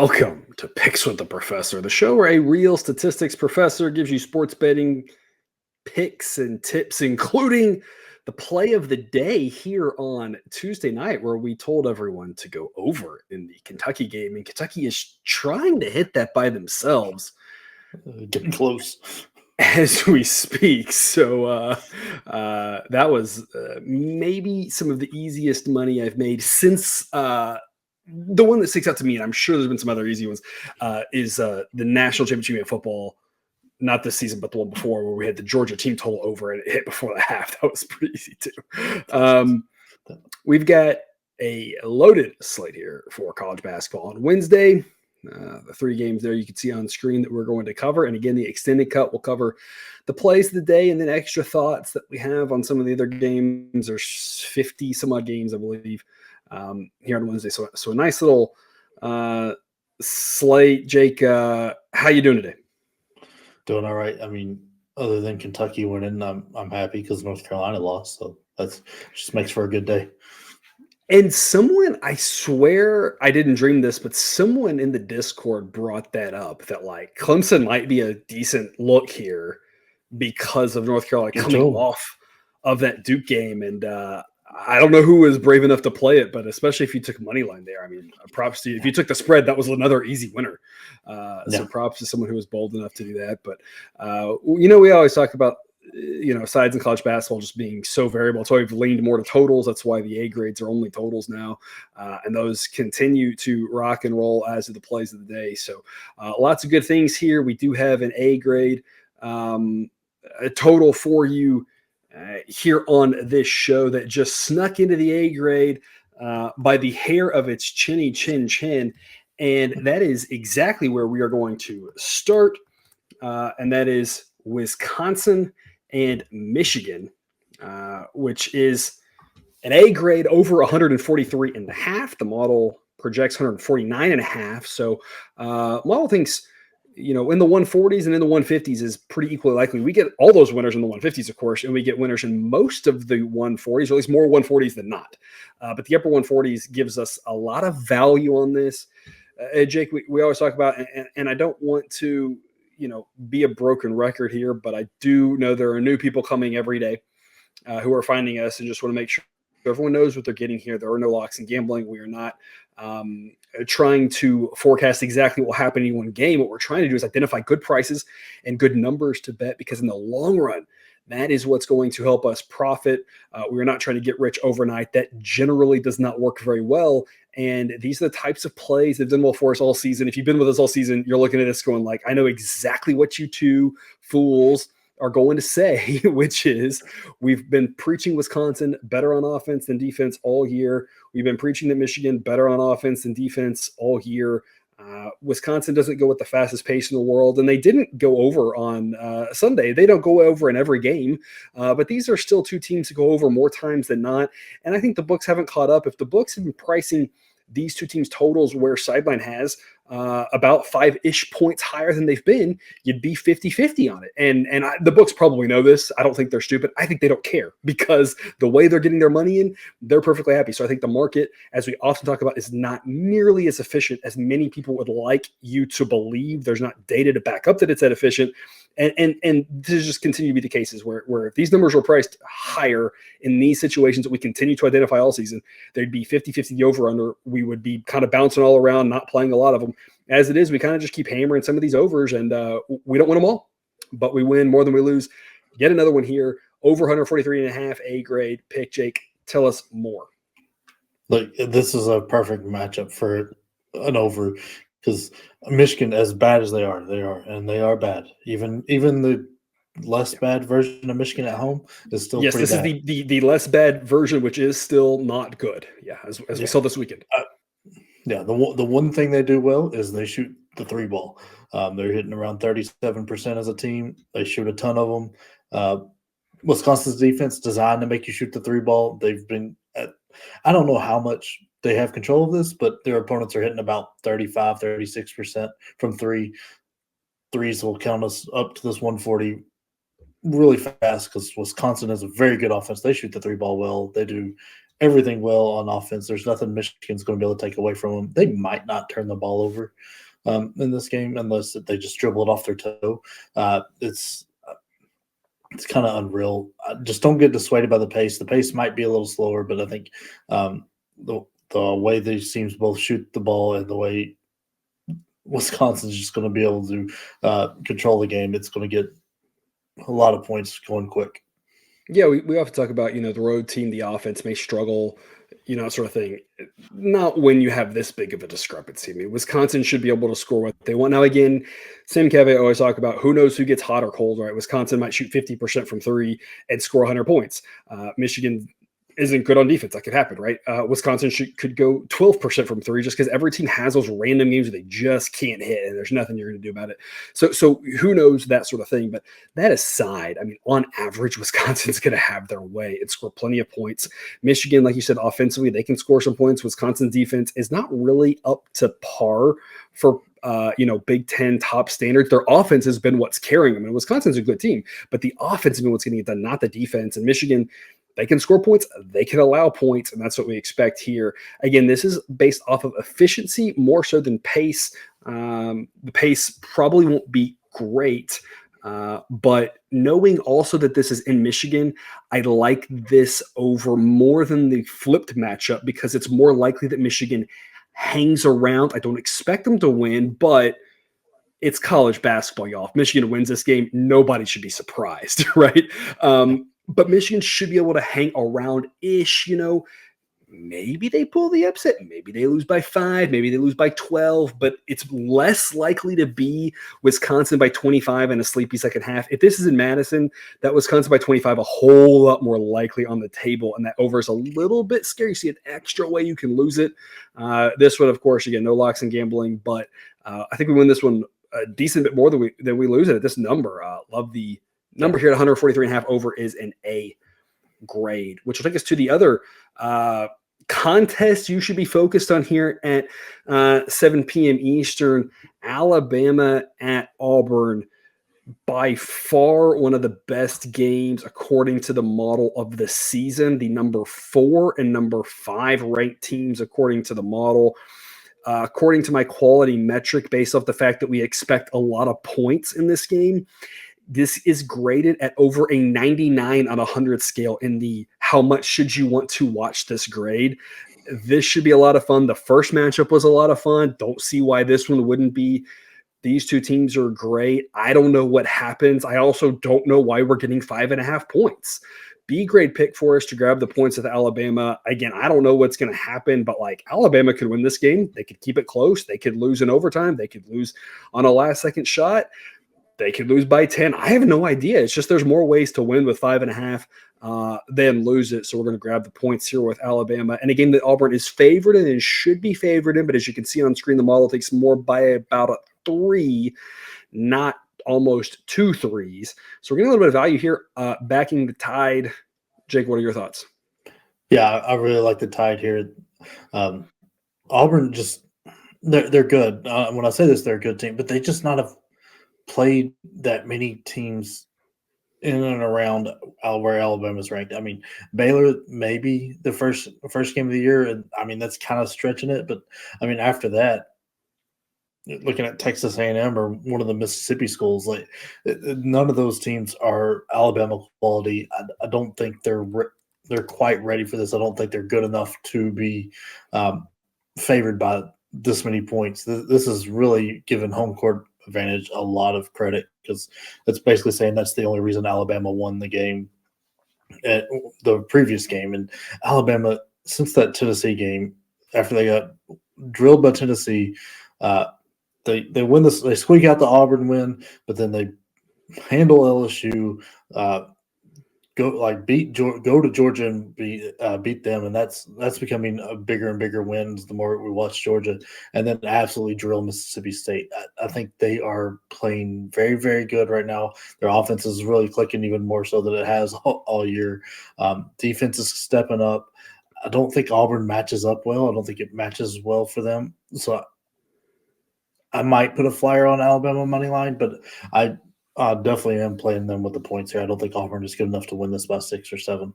Welcome to Picks with the Professor, the show where a real statistics professor gives you sports betting picks and tips, including the play of the day here on Tuesday night, where we told everyone to go over in the Kentucky game. And Kentucky is trying to hit that by themselves. Getting close. As we speak. So that was maybe some of the easiest money I've made since the one that sticks out to me, and I'm sure there's been some other easy ones, is the national championship in football. Not this season, but the one before, where we had the Georgia team total over and it hit before the half. That was pretty easy too. We've got a loaded slate here for college basketball on Wednesday. The 3 games there you can see on screen that we're going to cover. And again, the extended cut will cover the plays of the day and then extra thoughts that we have on some of the other games. There's 50 some odd games, I believe, here on Wednesday. So a nice little slate. Jake, how you doing today? Doing all right. I mean, other than Kentucky winning, I'm happy because North Carolina lost. So that just makes for a good day. And someone, I swear I didn't dream this, but someone in the Discord brought that up, that like Clemson might be a decent look here because of North Carolina coming off of that Duke game. And I don't know who was brave enough to play it, but especially if you took money line there, I mean, props to you. If you took the spread, that was another easy winner. So props to someone who was bold enough to do that. But, we always talk about, sides in college basketball just being so variable. So I've leaned more to totals. That's why the A grades are only totals now. And those continue to rock and roll as of the plays of the day. So lots of good things here. We do have an A grade a total for you here on this show that just snuck into the A grade by the hair of its chinny chin. And that is exactly where we are going to start. And that is Wisconsin and Michigan, which is an A grade over 143.5. The model projects 149.5. So model thinks, in the 140s and in the 150s is pretty equally likely. We get all those winners in the 150s, of course, and we get winners in most of the 140s, or at least more 140s than not. But the upper 140s gives us a lot of value on this. Jake, we always talk about, and I don't want to, be a broken record here, but I do know there are new people coming every day who are finding us, and just want to make sure everyone knows what they're getting here. There are no locks in gambling. We are not trying to forecast exactly what will happen in one game. What we're trying to do is identify good prices and good numbers to bet, because in the long run, that is what's going to help us profit. We're not trying to get rich overnight. That generally does not work very well. And these are the types of plays that have done well for us all season. If you've been with us all season, you're looking at us going like, I know exactly what you two fools are going to say, which is we've been preaching Wisconsin better on offense than defense all year. We've been preaching that Michigan better on offense than defense all year. Wisconsin doesn't go at the fastest pace in the world, and they didn't go over on Sunday. They don't go over in every game, but these are still two teams that go over more times than not. And I think the books haven't caught up. If the books have been pricing these two teams' totals where Sideline has about 5-ish points higher than they've been, you'd be 50-50 on it. And the books probably know this. I don't think they're stupid. I think they don't care, because the way they're getting their money in, they're perfectly happy. So I think the market, as we often talk about, is not nearly as efficient as many people would like you to believe. There's not data to back up that it's that efficient. And this just continue to be the cases where if these numbers were priced higher in these situations that we continue to identify all season, they'd be 50-50 the over-under. We would be kind of bouncing all around, not playing a lot of them. As it is, we kind of just keep hammering some of these overs, and we don't win them all, but we win more than we lose. Get another one here, over 143.5, A grade pick. Jake, tell us more. Look, this is a perfect matchup for an over, because Michigan, as bad as they are, and they are bad. Even the less bad version of Michigan at home is still pretty bad. Yes, this is the less bad version, which is still not good. Yeah, as we saw this weekend. The one thing they do well is they shoot the 3 ball. They're hitting around 37% as a team. They shoot a ton of them. Wisconsin's defense designed to make you shoot the 3 ball. They've been I don't know how much they have control of this, but their opponents are hitting about 35-36% from 3. Threes will count us up to this 140 really fast, because Wisconsin is a very good offense. They shoot the 3 ball well. They do everything well on offense. There's nothing Michigan's going to be able to take away from them. They might not turn the ball over in this game unless they just dribble it off their toe. It's kind of unreal. Just don't get dissuaded by the pace. The pace might be a little slower, but I think the way these teams both shoot the ball and the way Wisconsin's just going to be able to control the game, it's going to get a lot of points going quick. Yeah, we often talk about, the road team, the offense may struggle, sort of thing. Not when you have this big of a discrepancy. I mean, Wisconsin should be able to score what they want. Now, again, same caveat I always talk about, who knows who gets hot or cold, right? Wisconsin might shoot 50% from three and score 100 points. Michigan isn't good on defense. That could happen, right? Wisconsin could go 12% from three just because every team has those random games where they just can't hit and there's nothing you're going to do about it. So who knows, that sort of thing. But that aside, I mean, on average, Wisconsin's going to have their way and score plenty of points. Michigan, like you said, offensively, they can score some points. Wisconsin's defense is not really up to par for Big Ten top standards. Their offense has been what's carrying them. And Wisconsin's a good team, but the offense has been what's getting it done, not the defense. And Michigan, they can score points, they can allow points, and that's what we expect here. Again, this is based off of efficiency more so than pace. The pace probably won't be great, but knowing also that this is in Michigan, I like this over more than the flipped matchup because it's more likely that Michigan hangs around. I don't expect them to win, but it's college basketball, y'all. If Michigan wins this game, nobody should be surprised, right? But Michigan should be able to hang around-ish, maybe they pull the upset. Maybe they lose by 5. Maybe they lose by 12. But it's less likely to be Wisconsin by 25 and a sleepy second half. If this is in Madison, that Wisconsin by 25, a whole lot more likely on the table. And that over is a little bit scary. You see an extra way you can lose it. This one, of course, again, no locks and gambling. But I think we win this one a decent bit more than we lose it at this number. Love the number here at 143.5. Over is an A grade, which will take us to the other contest you should be focused on here at 7 p.m. Eastern. Alabama at Auburn, by far one of the best games according to the model of the season. The number 4 and number 5 ranked teams according to the model. According to my quality metric, based off the fact that we expect a lot of points in this game, this is graded at over a 99 on a 100 scale in the how much should you want to watch this grade. This should be a lot of fun. The first matchup was a lot of fun. Don't see why this one wouldn't be. These two teams are great. I don't know what happens. I also don't know why we're getting 5.5 points. B grade pick for us to grab the points with Alabama. Again, I don't know what's going to happen, but Alabama could win this game. They could keep it close. They could lose in overtime. They could lose on a last second shot. They could lose by 10. I have no idea. It's just there's more ways to win with 5.5 than lose it. So we're going to grab the points here with Alabama. And a game that Auburn is favored in and should be favored in, but as you can see on screen, the model takes more by about a 3, not almost 2 threes. So we're getting a little bit of value here, backing the Tide. Jake, what are your thoughts? Yeah, I really like the Tide here. Auburn just they're good. When I say this, they're a good team, but they just not have played that many teams in and around where Alabama's ranked. I mean, Baylor maybe the first game of the year, and I mean that's kind of stretching it. But I mean after that, looking at Texas A&M or one of the Mississippi schools, none of those teams are Alabama quality. I don't think they're quite ready for this. I don't think they're good enough to be favored by this many points. This is really giving home court advantage a lot of credit because it's basically saying that's the only reason Alabama won the game at the previous game. And Alabama, since that Tennessee game, after they got drilled by Tennessee, they win this. They squeak out the Auburn win, but then they handle LSU, go to Georgia and beat them, and that's becoming a bigger and bigger wins the more we watch Georgia, and then absolutely drill Mississippi State. I think they are playing very, very good right now. Their offense is really clicking even more so than it has all year. Defense is stepping up. I don't think Auburn matches up well. I don't think it matches well for them. So I might put a flyer on Alabama money line, but I definitely am playing them with the points here. I don't think Auburn is good enough to win this by 6 or 7.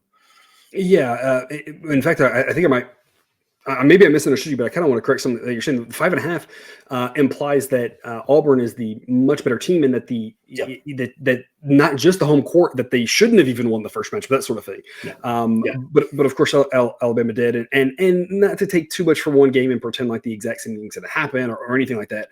Yeah. In fact, I think I might. Maybe I misunderstood you, but I kind of want to correct something that you're saying. 5.5 implies that Auburn is the much better team, and that Yep. that not just the home court, that they shouldn't have even won the first match, but that sort of thing. Yeah. But of course Alabama did, and not to take too much for one game and pretend like the exact same things that happened or anything like that.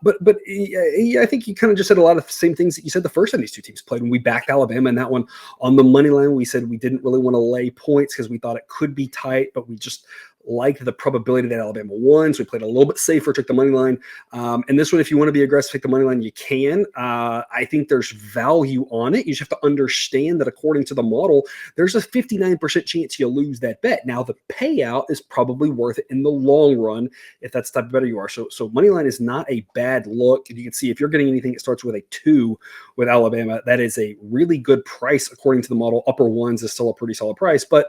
But yeah, I think you kind of just said a lot of the same things that you said the first time these two teams played. When we backed Alabama in that one on the money line, we said we didn't really want to lay points because we thought it could be tight, but we just liked the probability that Alabama won, so we played a little bit safer, took the money line. And this one, if you want to be aggressive, take the money line, you can. I think there's value on it. You just have to understand that according to the model, there's a 59% chance you'll lose that bet. Now, the payout is probably worth it in the long run if that's the type of better you are. So money line is not a bad look. And you can see if you're getting anything that starts with a 2 with Alabama, that is a really good price according to the model. Upper ones is still a pretty solid price, but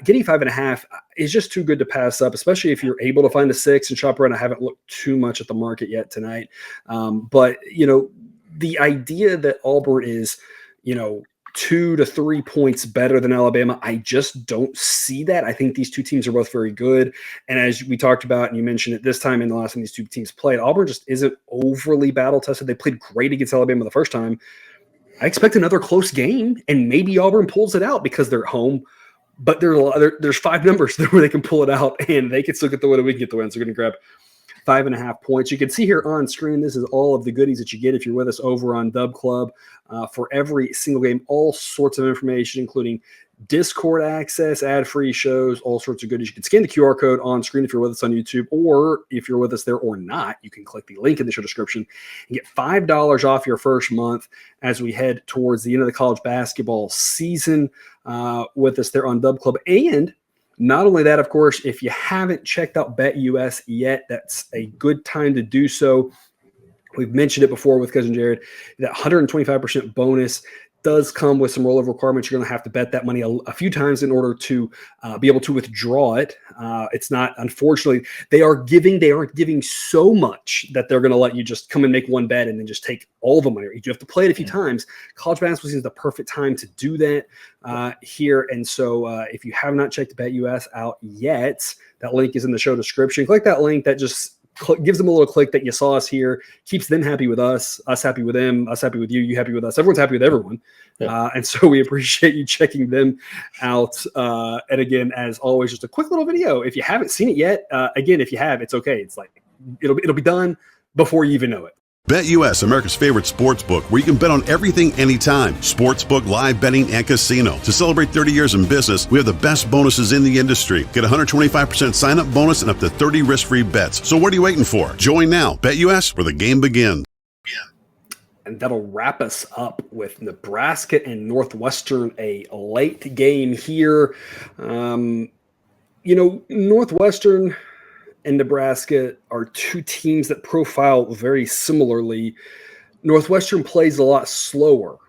getting 5.5 is just too good to pass up, especially if you're able to find a 6 and shop around. I haven't looked too much at the market yet tonight. But, the idea that Auburn is, 2 to 3 points better than Alabama, I just don't see that. I think these two teams are both very good. And as we talked about, and you mentioned it this time and the last time these two teams played, Auburn just isn't overly battle tested. They played great against Alabama the first time. I expect another close game, and maybe Auburn pulls it out because they're at home. But there's 5 numbers there where they can pull it out, and they can still get the win, and we can get the win. So we're going to grab 5.5 points. You can see here on screen, this is all of the goodies that you get if you're with us over on Dub Club. For every single game, all sorts of information, including Discord access, ad-free shows, all sorts of goodies. You can scan the QR code on screen if you're with us on YouTube, or if you're with us there or not, you can click the link in the show description and get $5 off your first month as we head towards the end of the college basketball season with us there on Dub Club. And not only that, of course, if you haven't checked out BetUS yet, that's a good time to do so. We've mentioned it before with Cousin Jared. That 125% bonus does come with some rollover requirements. You're going to have to bet that money a few times in order to be able to withdraw it. It's not, unfortunately, they aren't giving so much that they're going to let you just come and make one bet and then just take all the money. You have to play it a few times. College basketball season is the perfect time to do that here. And so if you have not checked BetUS out yet, that link is in the show description. Click that link. That just gives them a little click that you saw us here, keeps them happy with us happy with them, us happy with you happy with us. Everyone's happy with everyone. Yeah. And so we appreciate you checking them out. And again, as always, just a quick little video. If you haven't seen it yet, again, if you have, it's okay. It's like, it'll be done before you even know it. BetUS, America's favorite sports book, where you can bet on everything anytime. Sportsbook, live betting, and casino. To celebrate 30 years in business, we have the best bonuses in the industry. Get a 125% sign-up bonus and up to 30 risk-free bets. So what are you waiting for? Join now. BetUS, where the game begins. And that'll wrap us up with Nebraska and Northwestern, a late game here. Northwestern and Nebraska are two teams that profile very similarly. Northwestern plays a lot slower.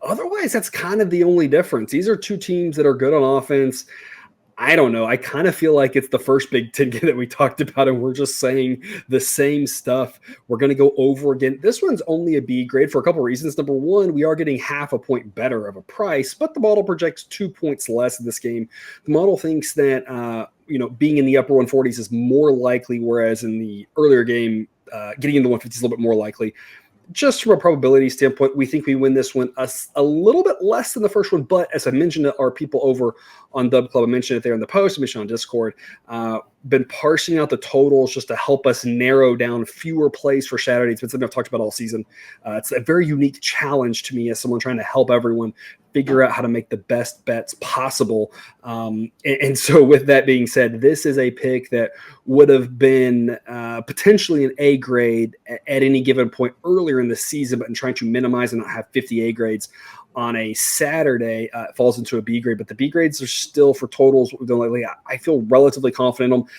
Otherwise, that's kind of the only difference. These are two teams that are good on offense. I don't know. I kind of feel like it's the first Big Ten game that we talked about, and we're just saying the same stuff. We're going to go over again. This one's only a B grade for a couple of reasons. Number one, we are getting half a point better of a price, but the model projects 2 points less in this game. The model thinks that being in the upper 140s is more likely, whereas in the earlier game, getting into the 150s is a little bit more likely. Just from a probability standpoint, we think we win this one a little bit less than the first one. But as I mentioned to our people over on Dub Club, I mentioned it there in the post, I mentioned on Discord, been parsing out the totals just to help us narrow down fewer plays for Saturday. It's been something I've talked about all season. It's a very unique challenge to me as someone trying to help everyone figure out how to make the best bets possible. And so with that being said, this is a pick that would have been potentially an A grade at any given point earlier in the season, but in trying to minimize and not have 50 A grades on a Saturday, it falls into a B grade. But the B grades are still, for totals, what we've done lately, I feel relatively confident in them.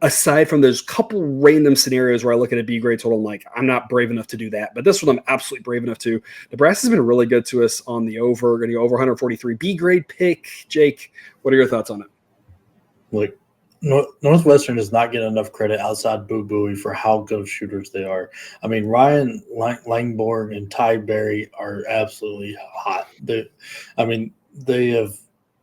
Aside from those couple random scenarios where I look at a B grade total, I'm like, I'm not brave enough to do that. But this one, I'm absolutely brave enough to. Nebraska's been really good to us on the over. We're going to go over 143. B grade pick. Jake, what are your thoughts on it? Look, Northwestern does not get enough credit outside Boo Buie for how good of shooters they are. I mean, Ryan Langborg and Ty Berry are absolutely hot. They have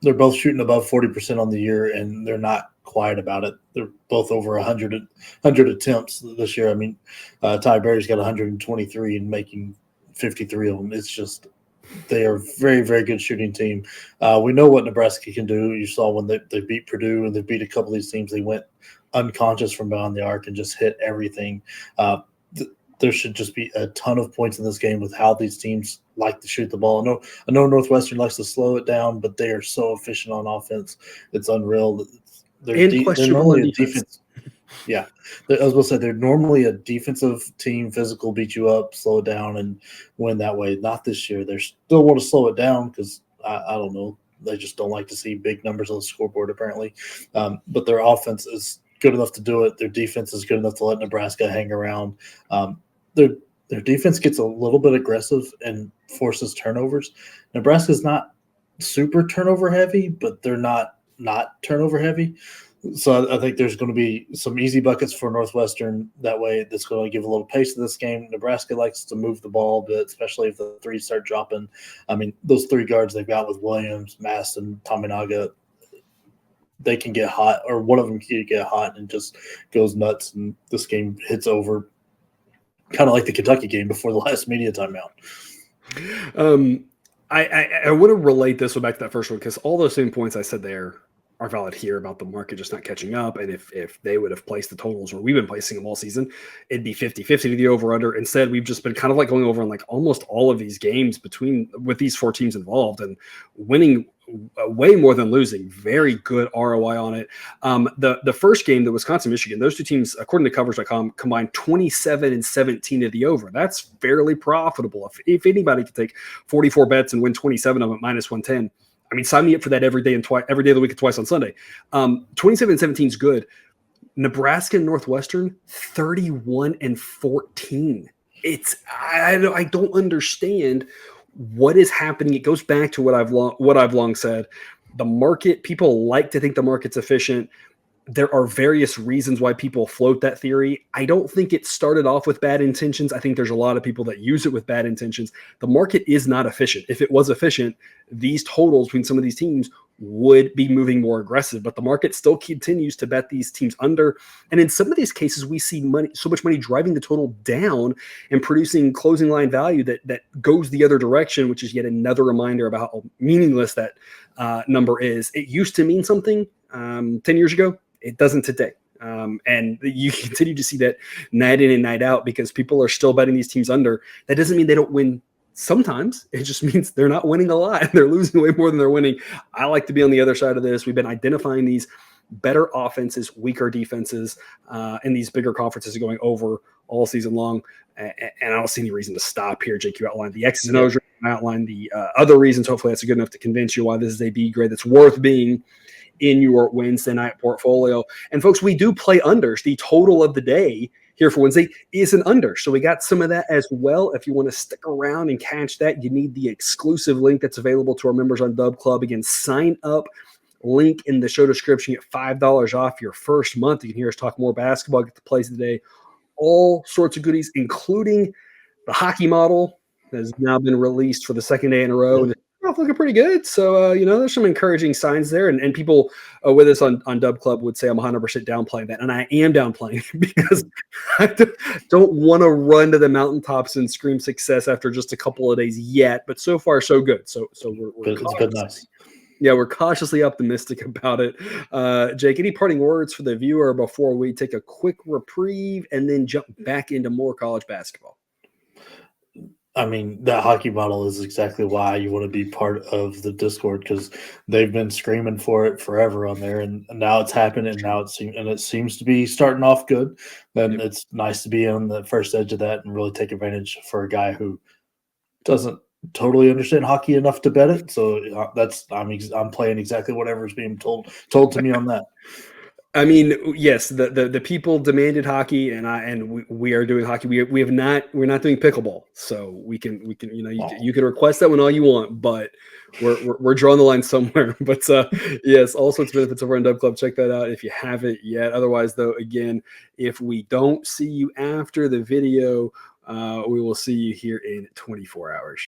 they're both shooting above 40% on the year, and they're not quiet about it. They're both over 100 attempts this year. I mean, Ty Berry's got 123 and making 53 of them. It's just they are a very, very good shooting team. We know what Nebraska can do. You saw when they beat Purdue and they beat a couple of these teams, they went unconscious from beyond the arc and just hit everything. There should just be a ton of points in this game with how these teams like to shoot the ball. I know Northwestern likes to slow it down, but they are so efficient on offense. It's unreal. They're normally a defense. Yeah. I was going to say they're normally a defensive team, physical, beat you up, slow it down, and win that way. Not this year. They still want to slow it down because, I don't know, they just don't like to see big numbers on the scoreboard apparently. But their offense is good enough to do it. Their defense is good enough to let Nebraska hang around. Their defense gets a little bit aggressive and forces turnovers. Nebraska's not super turnover heavy, but they're not turnover heavy. So I think there's going to be some easy buckets for Northwestern that way. That's going to give a little pace to this game. Nebraska likes to move the ball a bit, especially if the threes start dropping. I mean, those three guards they've got with Williams, Maston, Tominaga, they can get hot, or one of them can get hot and just goes nuts, and this game hits over. Kind of like the Kentucky game before the last media timeout. I want to relate this one back to that first one because all those same points I said there are valid here about the market just not catching up. And if they would have placed the totals where we've been placing them all season, it'd be 50-50 to the over-under. Instead, we've just been kind of like going over on like almost all of these games with these four teams involved and winning way more than losing. Very good ROI on it. The first game, the Wisconsin-Michigan, those two teams, according to covers.com, combined 27-17 of the over. That's fairly profitable. If anybody could take 44 bets and win 27 of them at minus 110, I mean, sign me up for that every day of the week and twice on Sunday. 27-17 is good. Nebraska and Northwestern, 31-14. I don't understand what is happening. It goes back to what I've long said. The market, people like to think the market's efficient. There are various reasons why people float that theory. I don't think it started off with bad intentions. I think there's a lot of people that use it with bad intentions. The market is not efficient. If it was efficient, these totals between some of these teams would be moving more aggressive, but the market still continues to bet these teams under. And in some of these cases, we see so much money driving the total down and producing closing line value that goes the other direction, which is yet another reminder about how meaningless that number is. It used to mean something 10 years ago. It doesn't today. And you continue to see that night in and night out because people are still betting these teams under. That doesn't mean they don't win sometimes. It just means they're not winning a lot. They're losing way more than they're winning. I like to be on the other side of this. We've been identifying these better offenses, weaker defenses in these bigger conferences going over all season long. And I don't see any reason to stop here. Jake, you outlined the X's and O's, outlined the other reasons. Hopefully that's good enough to convince you why this is a B grade that's worth being in your Wednesday night portfolio. And folks, we do play unders. The total of the day here for Wednesday is an under. So we got some of that as well. If you want to stick around and catch that, you need the exclusive link that's available to our members on Dub Club. Again, sign up, link in the show description. Get $5 off your first month. You can hear us talk more basketball, get the plays of the day, all sorts of goodies, including the hockey model that has now been released for the second day in a row. And looking pretty good. So, there's some encouraging signs there. And people with us on Dub Club would say I'm 100% downplaying that. And I am downplaying because I don't want to run to the mountaintops and scream success after just a couple of days yet. But so far, so good. So it's been nice. Yeah, we're cautiously optimistic about it. Jake, any parting words for the viewer before we take a quick reprieve and then jump back into more college basketball? I mean, that hockey model is exactly why you want to be part of the Discord because they've been screaming for it forever on there, and now it's happening. And now it seems to be starting off good. Then it's nice to be on the first edge of that and really take advantage for a guy who doesn't totally understand hockey enough to bet it. So I'm playing exactly whatever's being told to me on that. I mean, yes, the people demanded hockey, and we are doing hockey. We're not doing pickleball, so we can you can request that one all you want, but we're drawing the line somewhere. But yes, all sorts of benefits over on Dub Club. Check that out if you haven't yet. Otherwise, though, again, if we don't see you after the video, we will see you here in 24 hours.